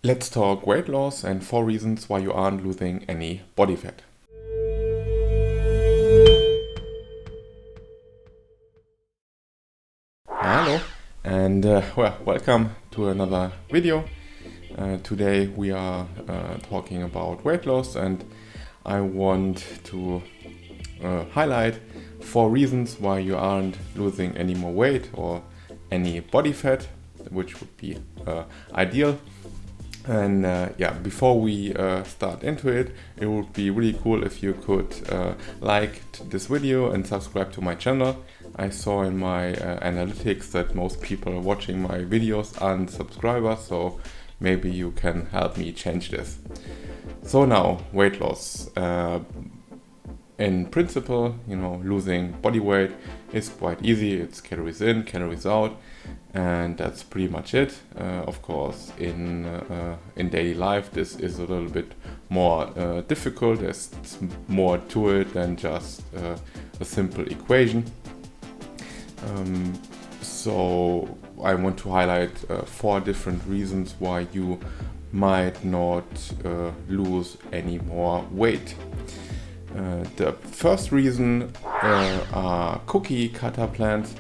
Let's talk weight loss and 4 reasons why you aren't losing any body fat. Hello and welcome to another video. Today we are talking about weight loss, and I want to highlight 4 reasons why you aren't losing any more weight or any body fat, which would be ideal. And before we start into it, it would be really cool if you could like this video and subscribe to my channel. I saw in my analytics that most people watching my videos aren't subscribers, so maybe you can help me change this. So now, weight loss. In principle, losing body weight is quite easy. It's calories in, calories out, and that's pretty much it. Of course, in daily life, this is a little bit more difficult. There's more to it than just a simple equation. So I want to highlight 4 different reasons why you might not lose any more weight. The first reason are cookie cutter plans.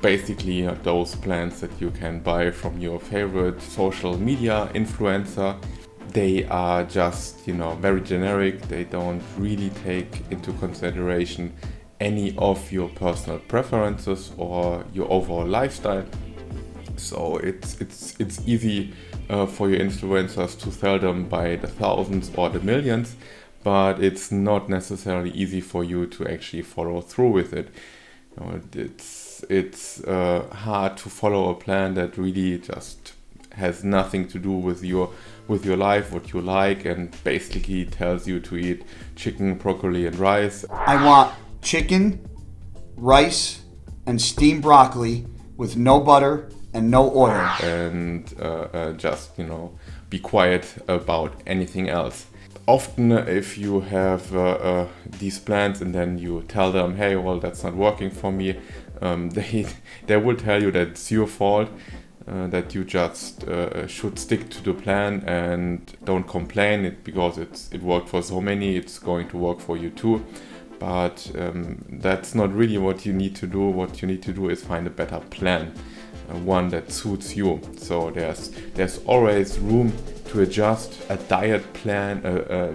Basically those plans that you can buy from your favorite social media influencer. They are just, very generic. They don't really take into consideration any of your personal preferences or your overall lifestyle. So it's easy for your influencers to sell them by the thousands or the millions, but it's not necessarily easy for you to actually follow through with it. It's hard to follow a plan that really just has nothing to do with your life, what you like, and basically tells you to eat chicken, broccoli, and rice. I want chicken, rice, and steamed broccoli with no butter and no oil. And just, be quiet about anything else. Often if you have these plans and then you tell them, hey, well, that's not working for me, they will tell you that it's your fault, that you just should stick to the plan and don't complain because it worked for so many, it's going to work for you too. But that's not really what you need to do. What you need to do is find a better plan, one that suits you. So there's always room to adjust a diet plan, a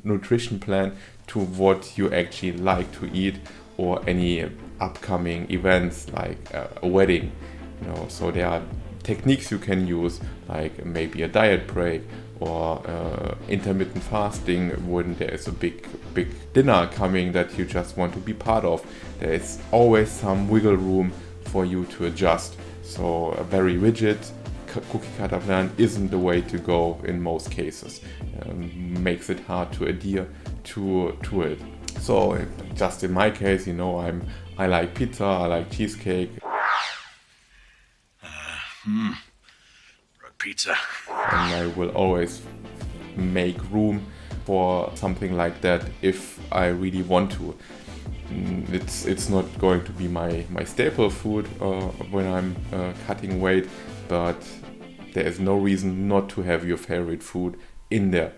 nutrition plan to what you actually like to eat, or any upcoming events like a wedding. So there are techniques you can use, like maybe a diet break or intermittent fasting when there is a big dinner coming that you just want to be part of. There is always some wiggle room for you to adjust. So a very rigid cookie cutter plan isn't the way to go in most cases. Makes it hard to adhere to it. So just in my case, I like pizza, I like cheesecake. Pizza. And I will always make room for something like that if I really want to. It's not going to be my staple food when I'm cutting weight, but there is no reason not to have your favorite food in there.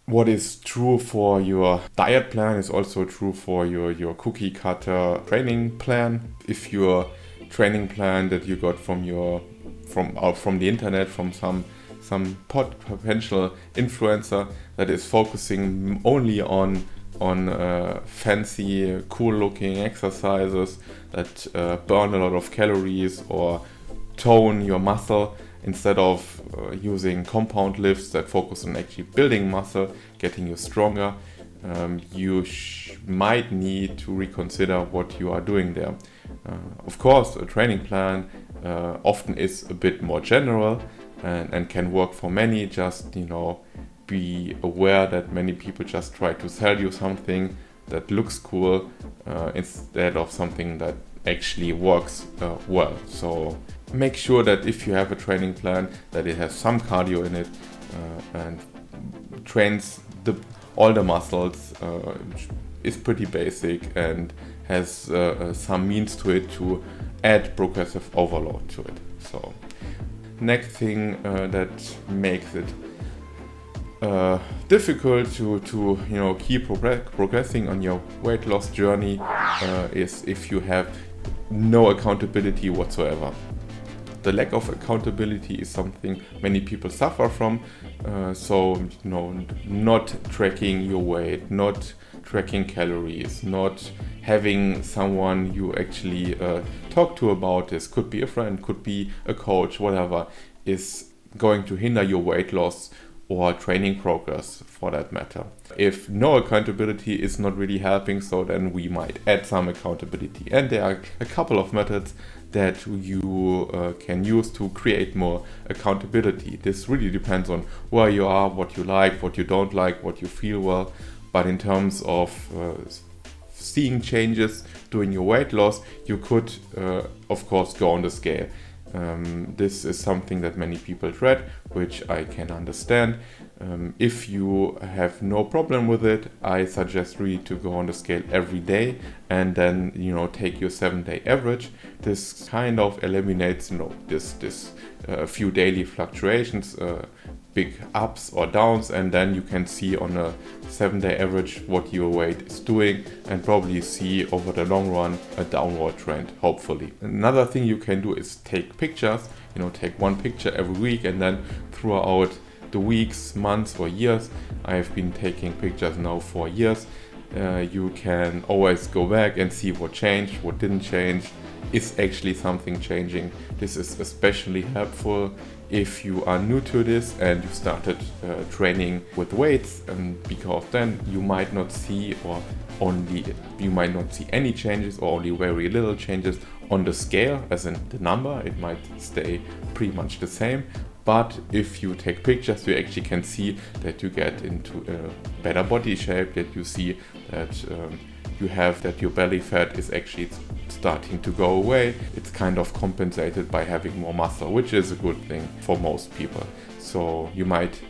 What is true for your diet plan is also true for your cookie cutter training plan. If your training plan that you got from the internet, from some potential influencer that is focusing only on fancy, cool-looking exercises that burn a lot of calories or tone your muscle, instead of using compound lifts that focus on actually building muscle, getting you stronger, you might need to reconsider what you are doing there. Of course, a training plan often is a bit more general and can work for many. Just be aware that many people just try to sell you something that looks cool instead of something that actually works well. So make sure that if you have a training plan, that it has some cardio in it and trains all the muscles, is pretty basic and has some means to it to add progressive overload to it. So next thing that makes it difficult to keep progressing on your weight loss journey is if you have no accountability whatsoever. The lack of accountability is something many people suffer from. So not tracking your weight, not tracking calories, not having someone you actually talk to about this, could be a friend, could be a coach, whatever, is going to hinder your weight loss or training progress for that matter. If no accountability is not really helping, so then we might add some accountability. And there are a couple of methods that you can use to create more accountability. This really depends on where you are, what you like, what you don't like, what you feel well. But in terms of seeing changes during your weight loss, you could of course go on the scale. This is something that many people dread, which I can understand. If you have no problem with it, I suggest really to go on the scale every day and then take your 7-day average. This kind of eliminates this few daily fluctuations, big ups or downs, and then you can see on a 7-day average what your weight is doing and probably see over the long run a downward trend, hopefully. Another thing you can do is take pictures. Take one picture every week, and then throughout the weeks, months or years, I have been taking pictures now for years. You can always go back and see what changed, what didn't change. Is actually something changing? This is especially helpful if you are new to this and you started training with weights, and because then you might not see any changes or only very little changes on the scale, as in the number. It might stay pretty much the same. But if you take pictures, you actually can see that you get into a better body shape, that you see that your belly fat is actually starting to go away. It's kind of compensated by having more muscle, which is a good thing for most people. So you might,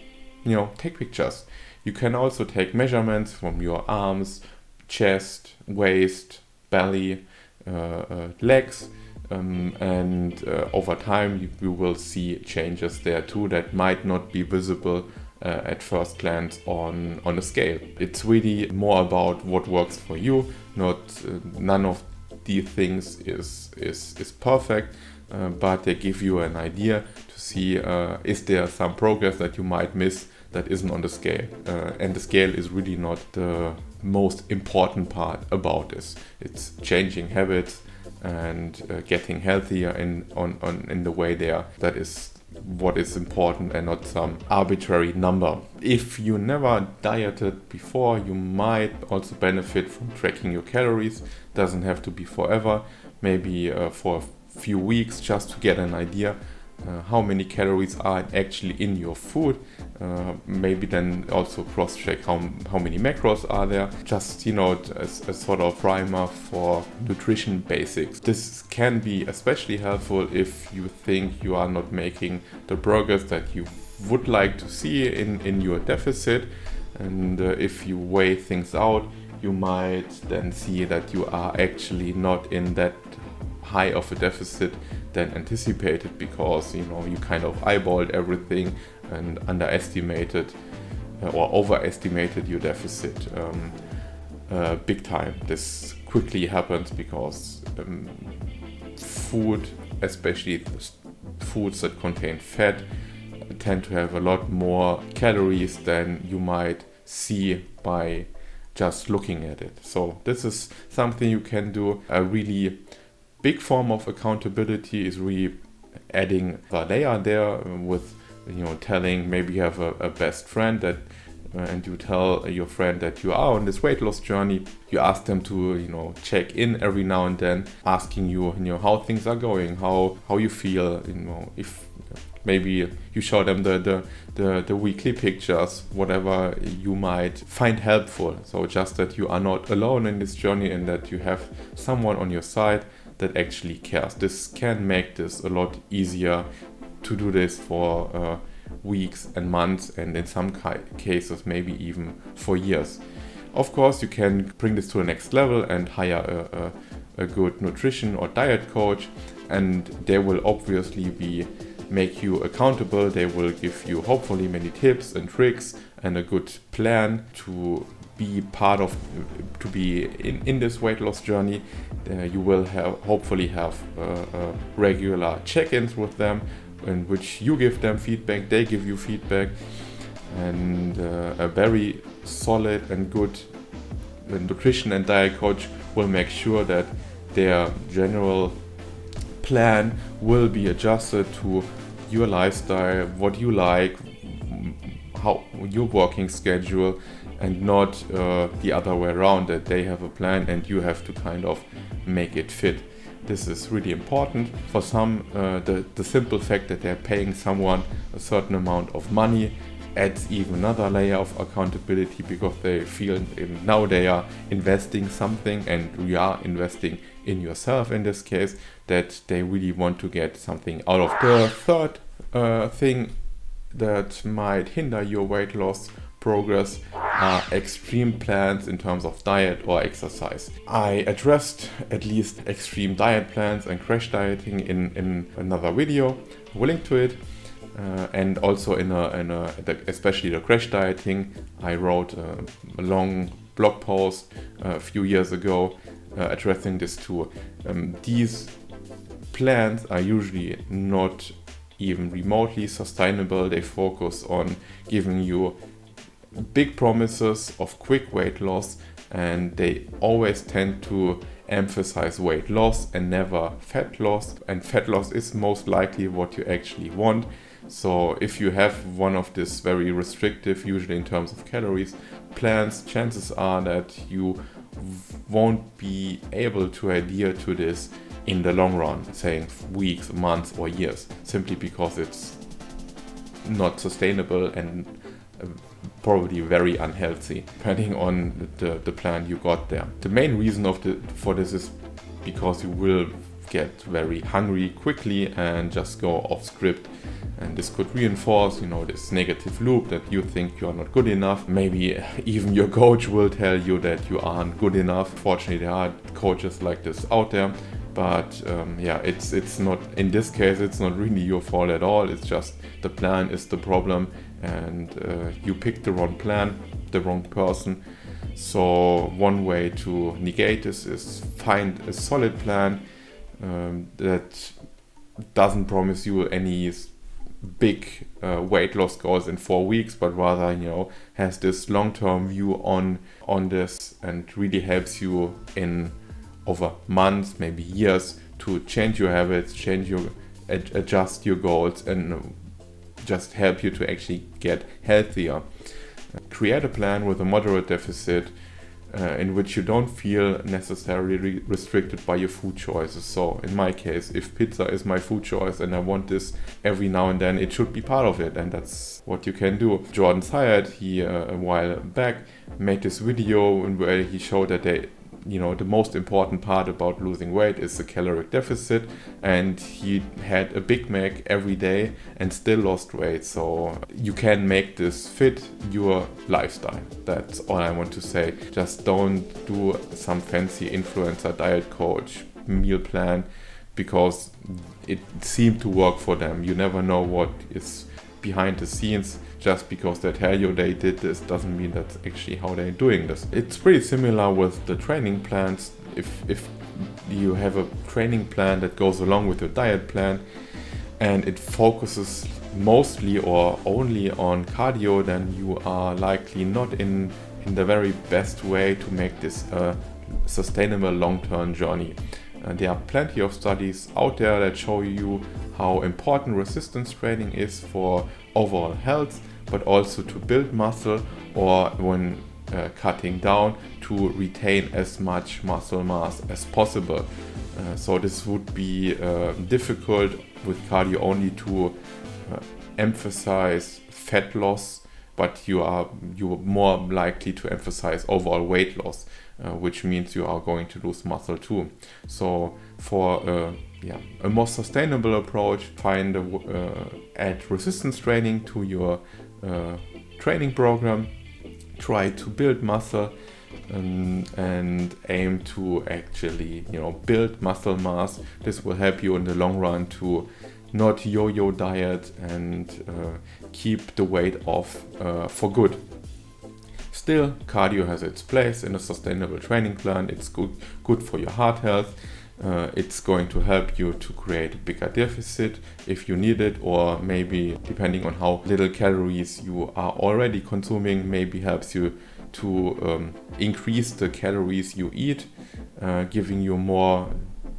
take pictures. You can also take measurements from your arms, chest, waist, belly, legs. And over time you will see changes there too that might not be visible at first glance on a scale. It's really more about what works for you. None of these things is perfect, but they give you an idea to see is there some progress that you might miss that isn't on the scale. And the scale is really not the most important part about this. It's changing habits and getting healthier in the way there. That is what is important and not some arbitrary number. If you never dieted before, you might also benefit from tracking your calories. Doesn't have to be forever, maybe for a few weeks, just to get an idea how many calories are actually in your food. Maybe then also cross-check how many macros are there. Just as a sort of primer for nutrition basics. This can be especially helpful if you think you are not making the progress that you would like to see in your deficit, and if you weigh things out, you might then see that you are actually not in that high of a deficit than anticipated, because you kind of eyeballed everything and underestimated or overestimated your deficit big time. This quickly happens because food, especially foods that contain fat, tend to have a lot more calories than you might see by just looking at it. So this is something you can do. A really big form of accountability is really adding the layer there with telling, maybe you have a best friend that and you tell your friend that you are on this weight loss journey. You ask them to check in every now and then, asking you how things are going, how you feel, if maybe you show them the weekly pictures, whatever you might find helpful. So just that you are not alone in this journey and that you have someone on your side that actually cares. This can make this a lot easier to do this for weeks and months, and in some cases maybe even for years. Of course, you can bring this to the next level and hire a good nutrition or diet coach, and there will obviously be make you accountable. They will give you hopefully many tips and tricks and a good plan to be in this weight loss journey. You will hopefully have regular check-ins with them, in which you give them feedback, they give you feedback, and a very solid and good nutrition and diet coach will make sure that their general plan will be adjusted to your lifestyle, what you like, how your working schedule, and not the other way around, that they have a plan and you have to kind of make it fit. This is really important. For some, the simple fact that they're paying someone a certain amount of money adds even another layer of accountability, because they feel now they are investing something, and you are investing in yourself in this case, that they really want to get something out of. The third thing that might hinder your weight loss progress are extreme plans in terms of diet or exercise. I addressed at least extreme diet plans and crash dieting in another video. We'll link to it. And also especially the crash dieting, I wrote a long blog post a few years ago addressing this too. These plans are usually not even remotely sustainable. They focus on giving you big promises of quick weight loss, and they always tend to emphasize weight loss and never fat loss, and fat loss is most likely what you actually want. So if you have one of these very restrictive, usually in terms of calories, plans, chances are that you won't be able to adhere to this in the long run, saying weeks, months or years, simply because it's not sustainable and probably very unhealthy, depending on the plan you got there. The main reason for this is because you will get very hungry quickly and just go off script, and this could reinforce this negative loop that you think you are not good enough. Maybe even your coach will tell you that you aren't good enough. Fortunately, there are coaches like this out there, but it's not, in this case, it's not really your fault at all. It's just the plan is the problem, and you picked the wrong plan, the wrong person. So one way to negate this is find a solid plan that doesn't promise you any big weight loss goals in 4 weeks, but rather has this long-term view on this, and really helps you in over months, maybe years, to change your habits, adjust your goals, and just help you to actually get healthier. Create a plan with a moderate deficit in which you don't feel necessarily restricted by your food choices. So in my case, if pizza is my food choice and I want this every now and then, it should be part of it, and that's what you can do. Jordan Syed, he a while back made this video where he showed that the most important part about losing weight is the caloric deficit, and he had a Big Mac every day and still lost weight. So you can make this fit your lifestyle. That's all I want to say. Just don't do some fancy influencer diet coach meal plan because it seemed to work for them. You never know what is behind the scenes. Just because they tell you they did this doesn't mean that's actually how they're doing this. It's pretty similar with the training plans. If you have a training plan that goes along with your diet plan and it focuses mostly or only on cardio, then you are likely not in the very best way to make this a sustainable long-term journey. There are plenty of studies out there that show you how important resistance training is for overall health, but also to build muscle, or when cutting down, to retain as much muscle mass as possible. So this would be difficult with cardio only to emphasize fat loss, but you are more likely to emphasize overall weight loss, which means you are going to lose muscle too. So for a more sustainable approach, add resistance training to your training program. Try to build muscle and aim to actually build muscle mass. This will help you in the long run to not yo-yo diet and keep the weight off for good. Still, cardio has its place in a sustainable training plan. It's good for your heart health. It's going to help you to create a bigger deficit if you need it, or maybe depending on how little calories you are already consuming, maybe helps you to increase the calories you eat, giving you more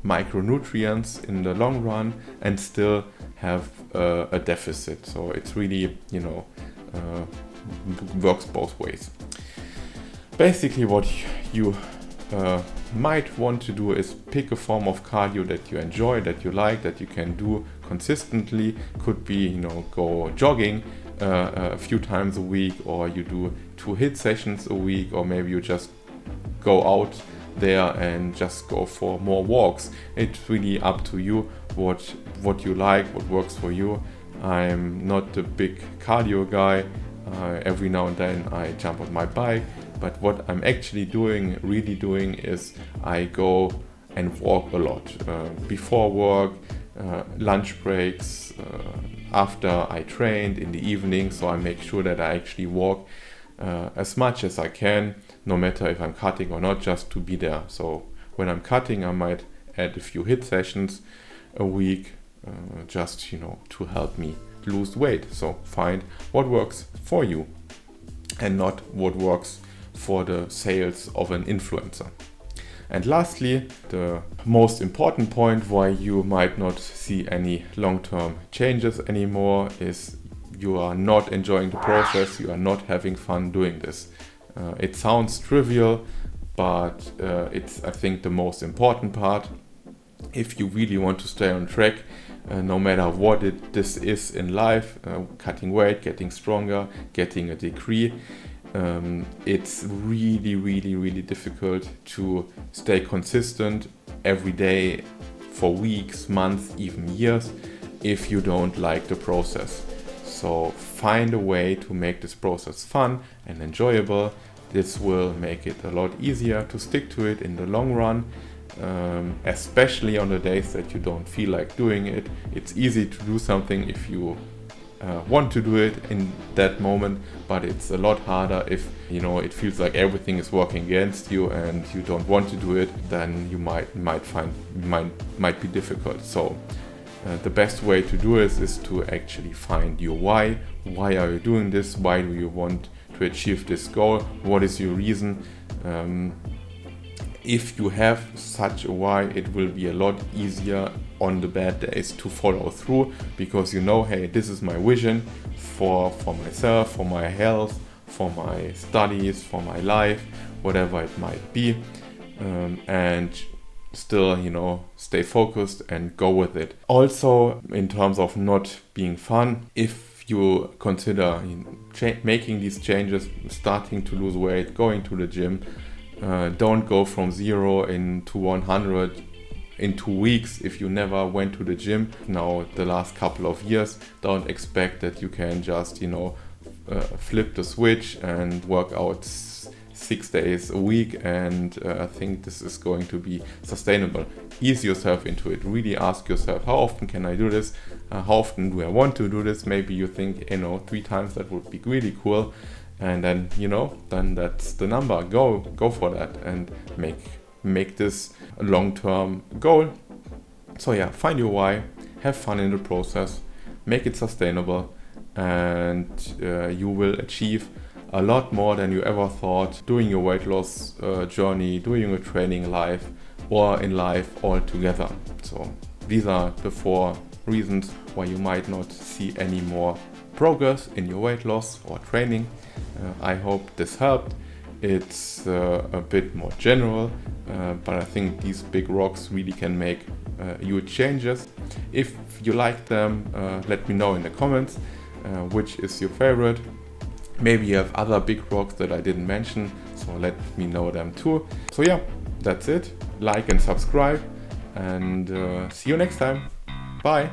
micronutrients in the long run and still have a deficit. So it's really, works both ways. Basically what you might want to do is pick a form of cardio that you enjoy, that you like, that you can do consistently. Could be, go jogging a few times a week, or you do 2 HIIT sessions a week, or maybe you just go out there and just go for more walks. It's really up to you what you like, what works for you. I'm not a big cardio guy. Every now and then I jump on my bike, but what I'm actually really doing is I go and walk a lot before work, lunch breaks, after I trained in the evening. So I make sure that I actually walk as much as I can, no matter if I'm cutting or not, just to be there. So when I'm cutting, I might add a few HIIT sessions a week, just to help me lose weight. So find what works for you and not what works for the sales of an influencer. And lastly, the most important point why you might not see any long-term changes anymore is you are not enjoying the process, you are not having fun doing this. It sounds trivial, but it's, I think, the most important part. If you really want to stay on track, no matter what this is in life, cutting weight, getting stronger, getting a degree, it's really difficult to stay consistent every day for weeks, months, even years if you don't like the process. So find a way to make this process fun and enjoyable. This will make it a lot easier to stick to it in the long run, especially on the days that you don't feel like doing it. It's easy to do something if you want to do it in that moment, but it's a lot harder if it feels like everything is working against you and you don't want to do it. Then you might find might be difficult. So the best way to do it is to actually find your why. Why are you doing this? Why do you want to achieve this goal? What is your reason? If you have such a why, it will be a lot easier on the bad days to follow through, because hey, this is my vision for myself, for my health, for my studies, for my life, whatever it might be, and still stay focused and go with it. Also, in terms of not being fun, if you consider making these changes, starting to lose weight, going to the gym, don't go from 0 into 100 in 2 weeks if you never went to the gym. Now, the last couple of years, don't expect that you can just flip the switch and work out 6 days a week, and I think this is going to be sustainable. Ease yourself into it. Really ask yourself, how often can I do this? How often do I want to do this? Maybe you think 3 times, that would be really cool, and then then that's the number. Go for that and make this a long-term goal. So yeah, find your why, have fun in the process, make it sustainable, and you will achieve a lot more than you ever thought doing your weight loss journey, doing your training life, or in life altogether. So these are the 4 reasons why you might not see any more progress in your weight loss or training. I hope this helped. It's a bit more general, but I think these big rocks really can make huge changes. If you like them, let me know in the comments which is your favorite. Maybe you have other big rocks that I didn't mention, so let me know them too. So yeah, that's it. Like and subscribe, and see you next time. Bye.